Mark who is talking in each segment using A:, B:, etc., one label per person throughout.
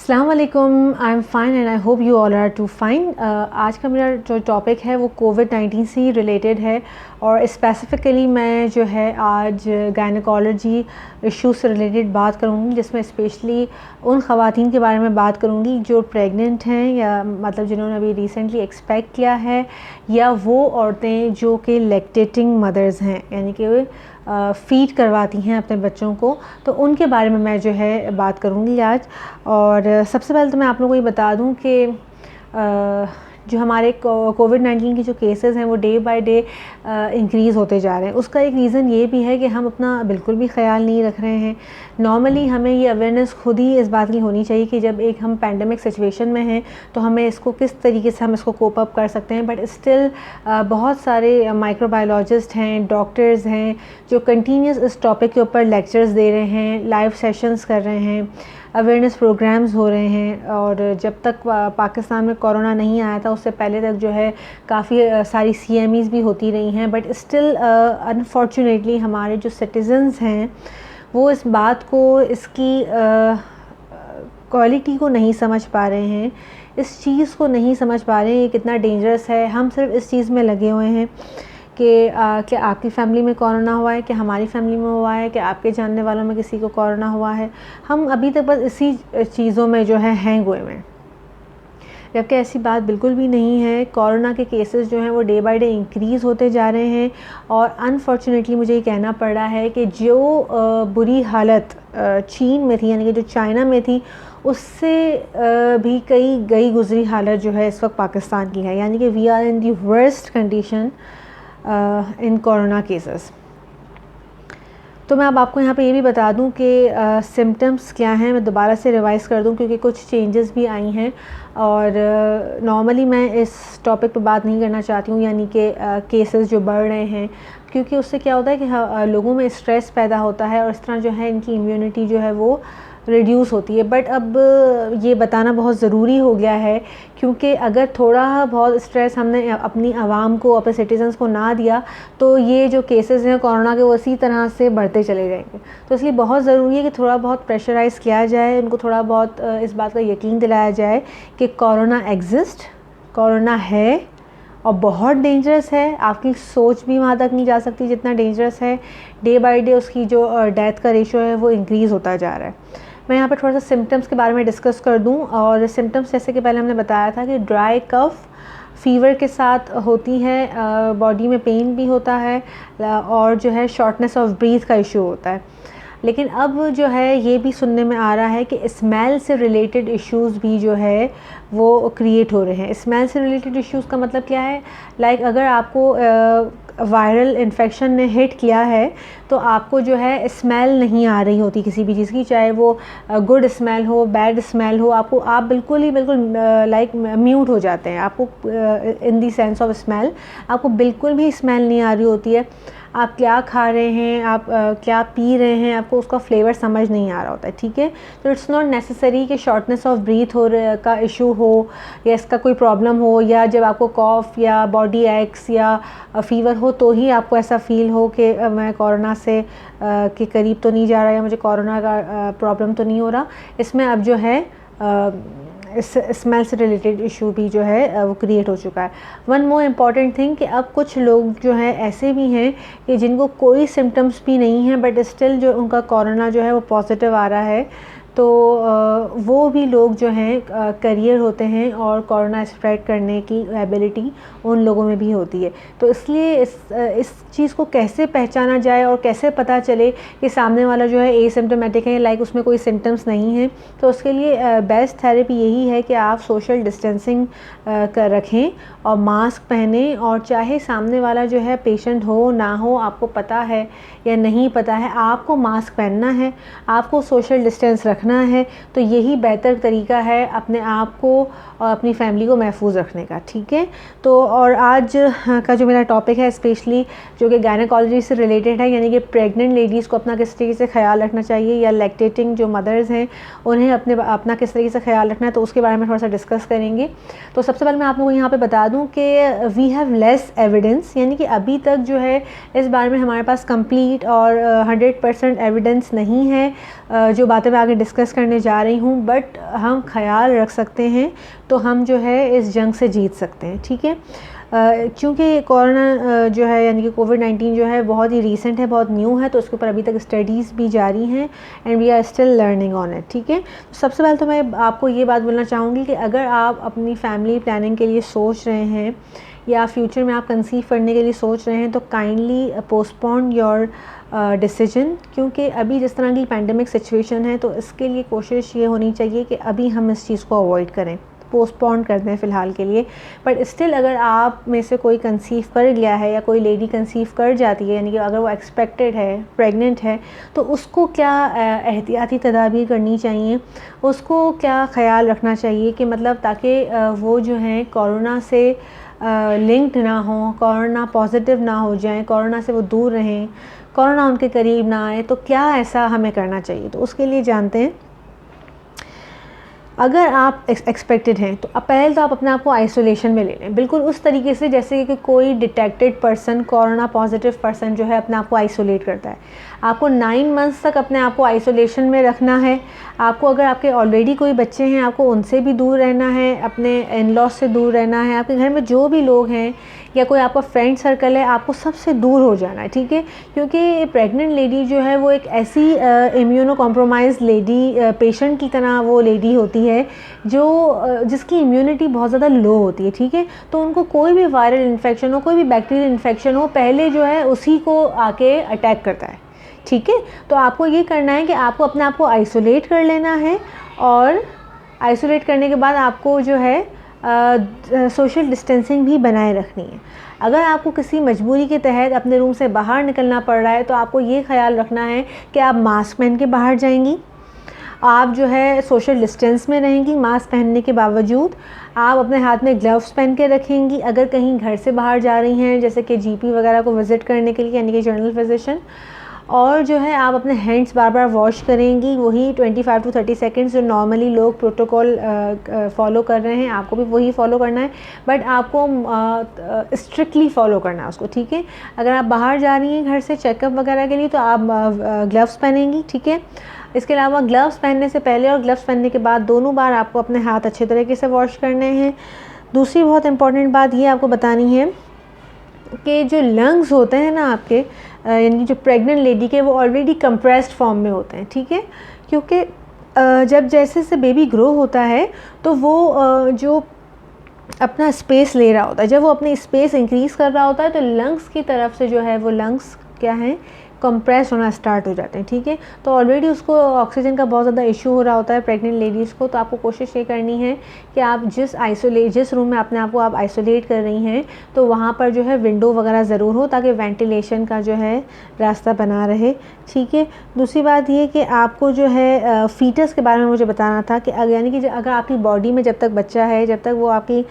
A: अस्सलाम वालेकुम, I am fine and I hope you all are too fine. आज का मेरा जो टॉपिक है वो कोविड-19 से ही रिलेटेड है और स्पेसिफ़िकली मैं जो है आज गायनेकोलॉजी इश्यूज़ से रिलेटेड बात करूँगी, जिसमें स्पेशली उन ख़वातीन के बारे में बात करूँगी जो प्रेग्नेंट हैं या मतलब जिन्होंने अभी रिसेंटली एक्सपेक्ट किया है, या वो औरतें जो कि लैक्टेटिंग मदर्स हैं, यानी कि फ़ीड करवाती हैं अपने बच्चों को। तो उनके बारे में मैं जो है बात करूँगी आज। और सबसे पहले तो मैं आप लोगों को ये बता दूँ कि जो हमारे कोविड-19 के जो केसेस हैं वो डे बाय डे इंक्रीज़ होते जा रहे हैं। उसका एक रीज़न ये भी है कि हम अपना बिल्कुल भी ख़्याल नहीं रख रहे हैं। नॉर्मली हमें ये अवेयरनेस खुद ही इस बात की होनी चाहिए कि जब एक हम पैंडेमिक सिचुएशन में हैं तो हमें इसको किस तरीके से हम इसको कोप अप कर सकते हैं। बट स्टिल बहुत सारे माइक्रोबायोलॉजिस्ट हैं, डॉक्टर्स हैं जो कंटिन्यूस इस टॉपिक के ऊपर लेक्चर्स दे रहे हैं, लाइव सेशंस कर रहे हैं, अवेयरनेस प्रोग्राम्स हो रहे हैं। और जब तक पाकिस्तान में कोरोना नहीं आया था उससे पहले तक जो है काफ़ी सारी CMEs भी होती रही हैं। बट स्टिल अनफॉर्चुनेटली हमारे जो सिटीज़न्स हैं वो इस बात को, इसकी क्वालिटी को नहीं समझ पा रहे हैं, इस चीज़ को नहीं समझ पा रहे हैं ये कितना डेंजरस है। हम सिर्फ इस चीज़ में लगे हुए हैं कि क्या आपकी फ़ैमिली में कोरोना हुआ है, कि हमारी फ़ैमिली में हुआ है, कि आपके जानने वालों में किसी को कोरोना हुआ है। हम अभी तक बस इसी चीज़ों में जो है हैंग हुए हैं, जबकि ऐसी बात बिल्कुल भी नहीं है। कोरोना के केसेस जो हैं वो डे बाय डे इंक्रीज़ होते जा रहे हैं और अनफॉर्चुनेटली मुझे ये कहना पड़ रहा है कि जो बुरी हालत चीन में थी, यानी कि जो चाइना में थी, उससे भी कई गई गुजरी हालत जो है इस वक्त पाकिस्तान की है। यानी कि we are in the worst condition in corona cases. तो मैं अब आपको यहाँ पे ये भी बता दूँ कि सिम्टम्स क्या हैं। मैं दोबारा से रिवाइज़ कर दूँ क्योंकि कुछ चेंजेस भी आई हैं और नॉर्मली मैं इस टॉपिक पे बात नहीं करना चाहती हूँ, यानी कि केसेस जो बढ़ रहे हैं, क्योंकि उससे क्या होता है कि लोगों में स्ट्रेस पैदा होता है और इस तरह जो है इनकी इम्यूनिटी जो है वो रिड्यूस होती है। बट अब ये बताना बहुत ज़रूरी हो गया है, क्योंकि अगर थोड़ा बहुत स्ट्रेस हमने अपनी आवाम को, अपने सिटीज़न्स को ना दिया तो ये जो केसेस हैं कोरोना के वो इसी तरह से बढ़ते चले जाएंगे। तो इसलिए बहुत ज़रूरी है कि थोड़ा बहुत प्रेशराइज़ किया जाए, उनको थोड़ा बहुत इस बात का यकीन दिलाया जाए कि कोरोना एग्जिस्ट, कोरोना है और बहुत डेंजरस है। आपकी सोच भी वहाँ तक नहीं जा सकती जितना डेंजरस है। डे बाय डे उसकी जो डेथ का रेशियो है वो इंक्रीज़ होता जा रहा है। मैं यहाँ पर थोड़ा सा सिम्टम्स के बारे में डिस्कस कर दूँ। और सिम्टम्स जैसे कि पहले हमने बताया था कि ड्राई कफ़ फ़ीवर के साथ होती है, बॉडी में पेन भी होता है और जो है शॉर्टनेस ऑफ ब्रीथ का इशू होता है। लेकिन अब जो है ये भी सुनने में आ रहा है कि स्मेल से रिलेटेड इश्यूज़ भी जो है वो क्रिएट हो रहे हैं। स्मेल से रिलेटेड इश्यूज़ का मतलब क्या है? लाइक अगर आपको वायरल इन्फेक्शन ने हिट किया है तो आपको जो है स्मेल नहीं आ रही होती किसी भी चीज़ की, चाहे वो गुड स्मेल हो, बैड स्मेल हो, आपको आप बिल्कुल लाइक म्यूट हो जाते हैं। आपको इन दी सेंस ऑफ स्मेल आपको बिल्कुल भी स्मेल नहीं आ रही होती है। आप क्या खा रहे हैं, आप क्या पी रहे हैं, आपको उसका फ्लेवर समझ नहीं आ रहा होता है, ठीक है। तो इट्स नॉट नेसेसरी कि शॉर्टनेस ऑफ ब्रीथ का इशू हो या इसका कोई प्रॉब्लम हो, या जब आपको कॉफ़ या बॉडी एक्स या फ़ीवर हो तो ही आपको ऐसा फ़ील हो कि मैं कोरोना से के करीब तो नहीं जा रहा या मुझे कोरोना का प्रॉब्लम तो नहीं हो रहा। इसमें अब जो है इस स्मेल से रिलेटेड इशू भी जो है वो क्रिएट हो चुका है। वन मोर इम्पॉर्टेंट थिंग कि अब कुछ लोग जो हैं ऐसे भी हैं कि जिनको कोई सिम्टम्स भी नहीं है बट स्टिल जो उनका कोरोना जो है वो पॉजिटिव आ रहा है। तो वो भी लोग जो हैं करियर होते हैं और कोरोना स्प्रेड करने की एबिलिटी उन लोगों में भी होती है। तो इसलिए इस चीज़ को कैसे पहचाना जाए और कैसे पता चले कि सामने वाला जो है एसिम्प्टोमेटिक है, लाइक उसमें कोई सिम्टम्स नहीं है। तो उसके लिए बेस्ट थेरेपी यही है कि आप सोशल डिस्टेंसिंग कर रखें और मास्क पहनें। और चाहे सामने वाला जो है पेशेंट हो ना हो, आपको पता है या नहीं पता है, आपको मास्क पहनना है, आपको सोशल डिस्टेंस रखना है। तो यही बेहतर तरीका है अपने आप को और अपनी फैमिली को महफूज रखने का, ठीक है। तो और आज का जो मेरा टॉपिक है स्पेशली जो कि गायनेकोलॉजी से रिलेटेड है, यानी कि प्रेग्नेंट लेडीज़ को अपना किस तरीके से ख्याल रखना चाहिए, या लैक्टेटिंग जो मदर्स हैं उन्हें अपना किस तरीके से ख्याल रखना है, तो उसके बारे में थोड़ा सा डिस्कस करेंगे। तो सबसे पहले मैं आप लोगों को यहाँ पे बता दूँ कि वी हैव लेस एविडेंस, यानी कि अभी तक जो है इस बारे में हमारे पास कंप्लीट और 100% एविडेंस नहीं है। जो बातें मैं आगे डिस्कस करने जा रही हूँ, बट हम ख्याल रख सकते हैं तो हम जो है इस जंग से जीत सकते हैं, ठीक है। क्योंकि कोरोना जो है यानी कि कोविड-19 जो है बहुत ही रीसेंट है, बहुत न्यू है, तो उसके ऊपर अभी तक स्टडीज़ भी जारी हैं and we are still learning on it, ठीक है। सबसे पहले तो मैं आपको ये बात बोलना चाहूँगी कि अगर आप अपनी फैमिली प्लानिंग के लिए सोच रहे हैं या फ्यूचर में आप कंसीव करने के लिए सोच रहे हैं, तो काइंडली पोस्टपोन योर डिसीजन, क्योंकि अभी जिस तरह की पैंडमिक सिचुएशन है तो इसके लिए कोशिश ये होनी चाहिए कि अभी हम इस चीज़ को अवॉइड करें, पोस्टपोन कर दें फ़िलहाल के लिए। बट स्टिल अगर आप में से कोई कंसीव कर गया है या कोई लेडी कंसीव कर जाती है, यानी कि अगर वो एक्सपेक्टेड है, प्रेग्नेंट है, तो उसको क्या एहतियाती तदाबीर करनी चाहिए, उसको क्या ख़्याल रखना चाहिए कि मतलब ताकि वो जो है कोरोना से लिंक्ड ना हो, कोरोना पॉजिटिव ना हो जाएं, कोरोना से वो दूर रहें, कोरोना उनके करीब ना आए, तो क्या ऐसा हमें करना चाहिए। तो उसके लिए जानते हैं, अगर आप एक्सपेक्टेड हैं तो पहले तो आप अपने आप को आइसोलेशन में ले लें, बिल्कुल उस तरीके से जैसे कि कोई detected person, corona positive person जो है अपने आप को आइसोलेट करता है। आपको 9 मंथ्स तक अपने आप को आइसोलेशन में रखना है। आपको अगर आपके ऑलरेडी कोई बच्चे हैं, आपको उनसे भी दूर रहना है, अपने इन लॉज से दूर रहना है, आपके घर में जो भी लोग हैं या कोई आपका फ्रेंड सर्कल है, आपको सबसे दूर हो जाना है, ठीक है। क्योंकि प्रेग्नेंट लेडी जो है वो एक ऐसी इम्यूनो कॉम्प्रोमाइज लेडी, पेशेंट की तरह वो लेडी होती है जो जिसकी इम्यूनिटी बहुत ज़्यादा लो होती है, ठीक है। तो उनको कोई भी वायरल इन्फेक्शन हो, कोई भी बैक्टीरियल इन्फेक्शन हो, पहले जो है उसी को आके अटैक करता है, ठीक है। तो आपको ये करना है कि आपको अपने आप को आइसोलेट कर लेना है, और आइसोलेट करने के बाद आपको जो है सोशल डिस्टेंसिंग भी बनाए रखनी है। अगर आपको किसी मजबूरी के तहत अपने रूम से बाहर निकलना पड़ रहा है तो आपको ये ख्याल रखना है कि आप मास्क पहन के बाहर जाएंगी, आप जो है सोशल डिस्टेंस में रहेंगी, मास्क पहनने के बावजूद आप अपने हाथ में ग्लव्स पहन के रखेंगी। अगर कहीं घर से बाहर जा रही हैं, जैसे कि जीपी वगैरह को विज़िट करने के लिए, यानी कि जनरल फिजिशियन, और जो है आप अपने हैंड्स बार बार वॉश करेंगी, वही 25 to 30 सेकेंड्स जो नॉर्मली लोग प्रोटोकॉल फॉलो कर रहे हैं, आपको भी वही फॉलो करना है, बट आपको स्ट्रिक्टली फॉलो करना है उसको, ठीक है। अगर आप बाहर जा रही हैं घर से चेकअप वगैरह के लिए तो आप ग्लव्स पहनेंगी, ठीक है। इसके अलावा ग्लव्स पहनने से पहले और ग्लव्स पहनने के बाद दोनों बार आपको अपने हाथ अच्छे तरीके से वॉश करने हैं। दूसरी बहुत इंपॉर्टेंट बात ये आपको बतानी है कि जो लंग्स होते हैं ना आपके, यानी जो प्रेग्नेंट लेडी के, वो ऑलरेडी कंप्रेस्ड फॉर्म में होते हैं, ठीक है। क्योंकि जब जैसे से बेबी ग्रो होता है तो वो जो अपना स्पेस ले रहा होता है, जब वो अपनी स्पेस इंक्रीज़ कर रहा होता है तो लंग्स की तरफ से जो है वो लंग्स क्या हैं, कंप्रेस होना स्टार्ट हो जाते हैं, ठीक है। तो ऑलरेडी उसको ऑक्सीजन का बहुत ज़्यादा इशू हो रहा होता है प्रेग्नेंट लेडीज़ को। तो आपको कोशिश ये करनी है कि आप जिस रूम में अपने आप को आप आइसोलेट कर रही हैं तो वहाँ पर जो है विंडो वगैरह ज़रूर हो, ताकि वेंटिलेशन का जो है रास्ता बना रहे, ठीक है। दूसरी बात ये कि आपको जो है फीटस के बारे में मुझे बताना था कि यानी कि अगर आपकी बॉडी में जब तक बच्चा है, जब तक वो आपकी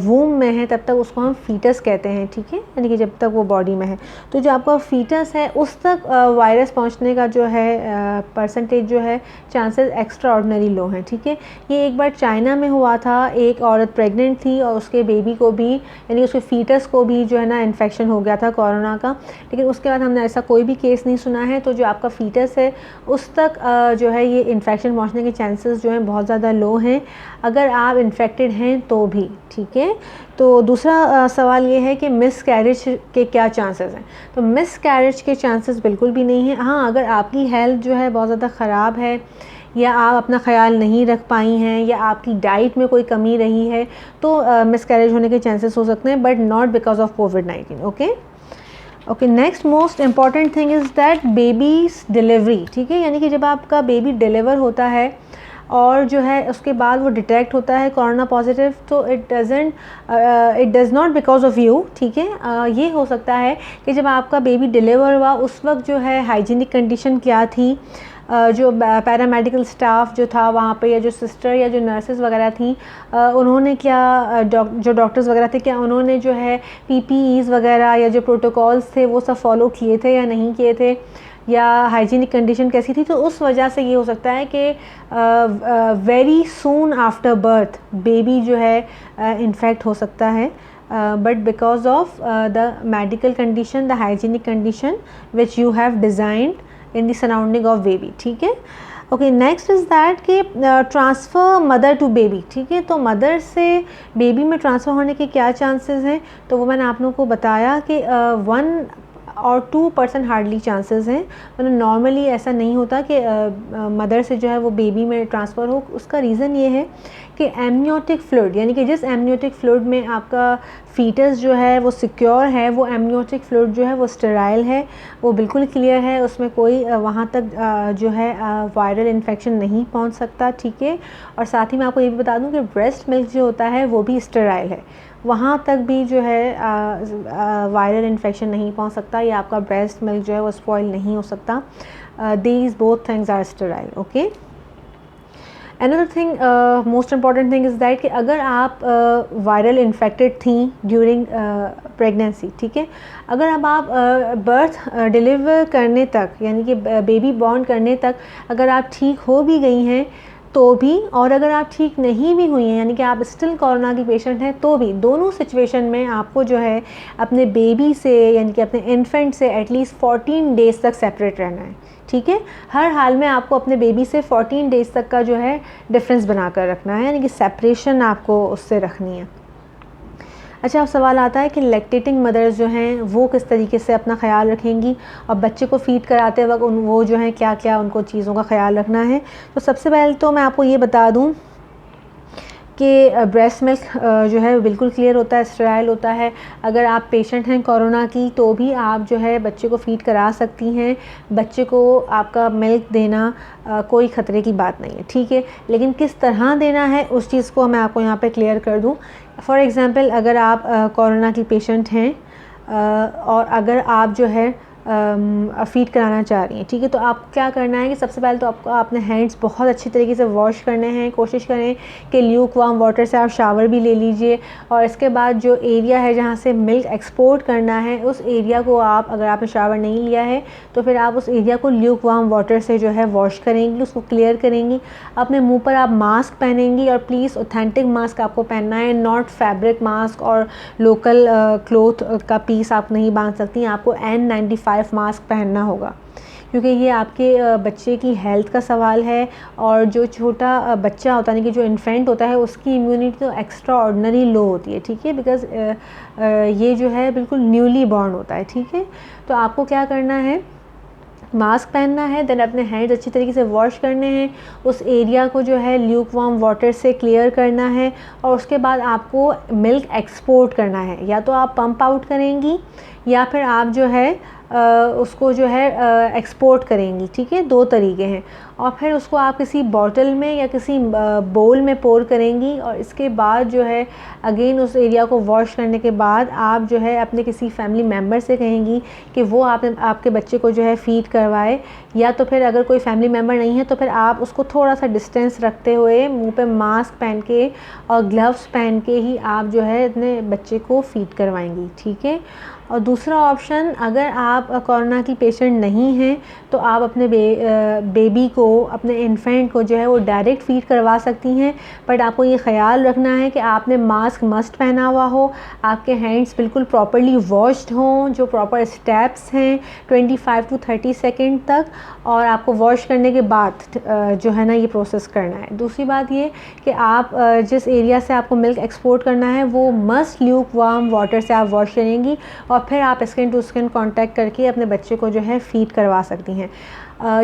A: वूम में है, तब तक उसको हम फीटस कहते हैं, ठीक है, यानी कि जब तक वो बॉडी में है। तो जो आपका फीटस है उस तक वायरस पहुंचने का जो है परसेंटेज जो है, चांसेस एक्स्ट्रा ऑर्डिनरी लो हैं, ठीक है। ये एक बार चाइना में हुआ था, एक औरत प्रेग्नेंट थी और उसके बेबी को भी, यानी उसके फीटस को भी जो है ना इन्फेक्शन हो गया था कोरोना का, लेकिन उसके बाद हमने ऐसा कोई भी केस नहीं सुना है। तो जो आपका फीटस है उस तक जो है ये इन्फेक्शन पहुँचने के चांसेस जो हैं बहुत ज़्यादा लो हैं, अगर आप इन्फेक्टेड हैं तो भी, ठीक है। तो दूसरा सवाल ये है कि मिस कैरेज के क्या चांसेस हैं। तो मिस कैरेज के चांसेस बिल्कुल भी नहीं है। हाँ, अगर आपकी हेल्थ जो है बहुत ज़्यादा ख़राब है, या आप अपना ख्याल नहीं रख पाई हैं, या आपकी डाइट में कोई कमी रही है, तो मिस कैरेज होने के चांसेस हो सकते हैं, but not because of covid, okay. Next most important thing is that babies delivery, ठीक है, यानी कि जब आपका बेबी डिलीवर होता है और जो है उसके बाद वो डिटेक्ट होता है कोरोना पॉजिटिव, तो it does not because of you, ठीक है। ये हो सकता है कि जब आपका बेबी डिलीवर हुआ उस वक्त जो है हाइजीनिक कंडीशन क्या थी, जो पैरामेडिकल स्टाफ जो था वहाँ पे, या जो सिस्टर या जो नर्सेज वगैरह थी, उन्होंने क्या जो डॉक्टर्स वगैरह थे, क्या उन्होंने जो है PPEs वगैरह या जो प्रोटोकॉल्स थे वो सब फॉलो किए थे या नहीं किए थे, या हाइजीनिक कंडीशन कैसी थी। तो उस वजह से ये हो सकता है कि very soon after birth baby जो है इन्फेक्ट हो सकता है, but because of the medical condition, the hygienic condition which you have designed in the surrounding of baby, ठीक है। ओके, नेक्स्ट इज़ दैट कि ट्रांसफ़र मदर टू बेबी, ठीक है। तो मदर से बेबी में ट्रांसफ़र होने के क्या चांसेस हैं, तो वो मैंने आप लोगों को बताया कि 1 और 2% हार्डली चांसेस हैं, मतलब नॉर्मली ऐसा नहीं होता कि मदर से जो है वो बेबी में ट्रांसफ़र हो। उसका रीज़न ये है कि एमनियोटिक फ्लूइड, यानी कि जिस एमनियोटिक फ्लूइड में आपका फीटस जो है वो सिक्योर है, वो एमनियोटिक फ्लूइड जो है वो स्टेराइल है, वो बिल्कुल क्लियर है, उसमें कोई वहाँ तक जो है वायरल इन्फेक्शन नहीं पहुँच सकता, ठीक है। और साथ ही मैं आपको ये भी बता दूँ कि ब्रेस्ट मिल्क जो होता है वो भी स्टेराइल है, वहाँ तक भी जो है वायरल इन्फेक्शन नहीं पहुँच सकता, या आपका ब्रेस्ट मिल्क जो है वो स्पॉइल नहीं हो सकता। These both things are sterile, okay. Another thing, most important thing is that कि अगर आप वायरल इन्फेक्टेड थी ड्यूरिंग प्रेगनेंसी, ठीक है, अगर अब आप बर्थ डिलीवर करने तक, यानी कि बेबी बॉर्न करने तक अगर आप ठीक हो भी गई हैं तो भी, और अगर आप ठीक नहीं भी हुई हैं, यानी कि आप स्टिल कोरोना की पेशेंट हैं तो भी, दोनों सिचुएशन में आपको जो है अपने बेबी से, यानी कि अपने इन्फेंट से एटलीस्ट 14 डेज़ तक सेपरेट रहना है, ठीक है। हर हाल में आपको अपने बेबी से 14 डेज़ तक का जो है डिफरेंस बना कर रखना है, यानी कि सेपरेशन आपको उससे रखनी है। अच्छा, अब सवाल आता है कि लैक्टेटिंग मदर्स जो हैं वो किस तरीके से अपना ख़्याल रखेंगी, और बच्चे को फ़ीड कराते वक्त वो जो है क्या क्या उनको चीज़ों का ख़्याल रखना है। तो सबसे पहले तो मैं आपको ये बता दूँ कि ब्रेस्ट मिल्क जो है बिल्कुल क्लियर होता है, स्टेराइल होता है। अगर आप पेशेंट हैं कोरोना की तो भी आप जो है बच्चे को फ़ीड करा सकती हैं, बच्चे को आपका मिल्क देना कोई ख़तरे की बात नहीं है, ठीक है। लेकिन किस तरह देना है उस चीज़ को मैं आपको यहाँ पे क्लियर कर दूँ। फॉर एग्ज़ाम्पल, अगर आप कोरोना की पेशेंट हैं और अगर आप जो है फ़ीड कराना चाह रही हैं, ठीक है, तो आपको क्या करना है कि सबसे पहले तो आपको अपने हैंड्स बहुत अच्छी तरीके से वॉश करने हैं। कोशिश करें कि ल्यूक वार्म वाटर से आप शावर भी ले लीजिए, और इसके बाद जो एरिया है जहाँ से मिल्क एक्सपोर्ट करना है उस एरिया को आप, अगर आपने शावर नहीं लिया है तो फिर आप उस एरिया को ल्यूक वार्म वाटर से जो है वॉश करेंगी, उसको क्लियर करेंगी। अपने मुँह पर आप मास्क पहनेंगी, और प्लीज़ ऑथेंटिक मास्क आपको पहनना है, नॉट फैब्रिक मास्क और लोकल क्लोथ का पीस आप नहीं बांध सकती हैं। आपको N95 मास्क पहनना होगा, क्योंकि ये आपके बच्चे की हेल्थ का सवाल है। और जो छोटा बच्चा होता है, कि जो इन्फेंट होता है, उसकी इम्यूनिटी तो एक्स्ट्रा ऑर्डिनरी लो होती है, ठीक है, बिकॉज़ ये जो है बिल्कुल न्यूली बॉर्न होता है, ठीक है। तो आपको क्या करना है, मास्क पहनना है, देन अपने हैंड्स अच्छी तरीके से वॉश करने हैं, उस एरिया को जो है ल्यूक वार्म वाटर से क्लियर करना है, और उसके बाद आपको मिल्क एक्सपोर्ट करना है। या तो आप पंप आउट करेंगी या फिर आप जो है उसको जो है एक्सपोर्ट करेंगी, ठीक है, 2 तरीके हैं। और फिर उसको आप किसी बॉटल में या किसी बोल में पोर करेंगी, और इसके बाद जो है अगेन उस एरिया को वॉश करने के बाद आप जो है अपने किसी फैमिली मेम्बर से कहेंगी कि वो आपके बच्चे को जो है फ़ीड करवाए। या तो फिर अगर कोई फैमिली मेम्बर नहीं है तो फिर आप उसको थोड़ा सा डिस्टेंस रखते हुए मुंह पे मास्क पहन के और ग्लव्स पहन के ही आप जो है अपने बच्चे को फ़ीड करवाएंगी, ठीक है। और दूसरा ऑप्शन, अगर आप कोरोना की पेशेंट नहीं हैं तो आप अपने बेबी को, अपने इन्फेंट को जो है वो डायरेक्ट फ़ीड करवा सकती हैं, बट आपको ये ख़्याल रखना है कि आपने मास्क मस्ट पहना हुआ हो, आपके हैंड्स बिल्कुल प्रॉपर्ली वॉश्ड हों, जो प्रॉपर स्टेप्स हैं 25 to 30 सेकेंड तक, और आपको वॉश करने के बाद जो है ना ये प्रोसेस करना है। दूसरी बात ये कि आप जिस एरिया से आपको मिल्क एक्सपोर्ट करना है वो मस्ट ल्यूक वार्म वाटर से आप वॉश करेंगी, और फिर आप स्किन टू स्किन कांटेक्ट करके अपने बच्चे को जो है फ़ीड करवा सकती हैं।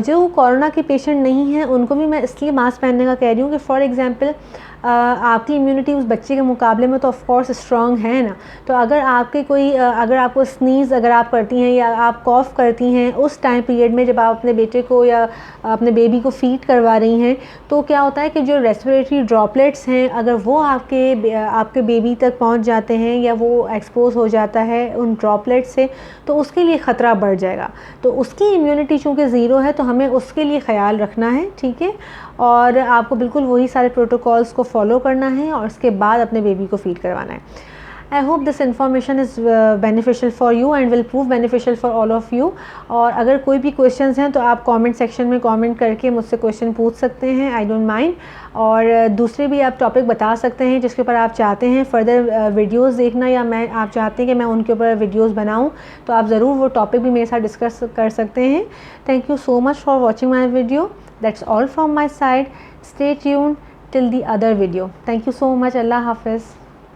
A: जो कोरोना के पेशेंट नहीं हैं उनको भी मैं इसलिए मास्क पहनने का कह रही हूँ कि फॉर एग्ज़ाम्पल आपकी इम्यूनिटी उस बच्चे के मुकाबले में तो ऑफ कोर्स स्ट्रॉन्ग है ना, तो अगर आपके कोई अगर आपको स्नीज़ अगर आप करती हैं या आप कॉफ़ करती हैं उस टाइम पीरियड में जब आप अपने बेटे को या अपने बेबी को फ़ीड करवा रही हैं, तो क्या होता है कि जो रेस्पिरेटरी ड्रॉपलेट्स हैं अगर वो आपके बेबी तक पहुंच जाते हैं या वो एक्सपोज हो जाता है उन ड्रॉपलेट से, तो उसके लिए ख़तरा बढ़ जाएगा। तो उसकी इम्यूनिटी चूँकि ज़ीरो है तो हमें उसके लिए ख़्याल रखना है, ठीक है, और आपको बिल्कुल वही सारे प्रोटोकॉल्स को फॉलो करना है और उसके बाद अपने बेबी को फ़ीड करवाना है। I hope this information is beneficial for you and will prove beneficial for all of you. और अगर कोई भी क्वेश्चंस हैं तो आप कमेंट सेक्शन में कमेंट करके मुझसे क्वेश्चन पूछ सकते हैं, आई डोंट माइंड। और दूसरे भी आप टॉपिक बता सकते हैं जिसके ऊपर आप चाहते हैं फर्दर वीडियोस देखना, या आप चाहते हैं कि मैं उनके ऊपर वीडियोस बनाऊं, तो आप ज़रूर वो टॉपिक भी मेरे साथ डिस्कस कर सकते हैं। Thank you so much for watching my video. That's all from my side. Stay tuned till the other video. Thank you so much. Allah Hafiz.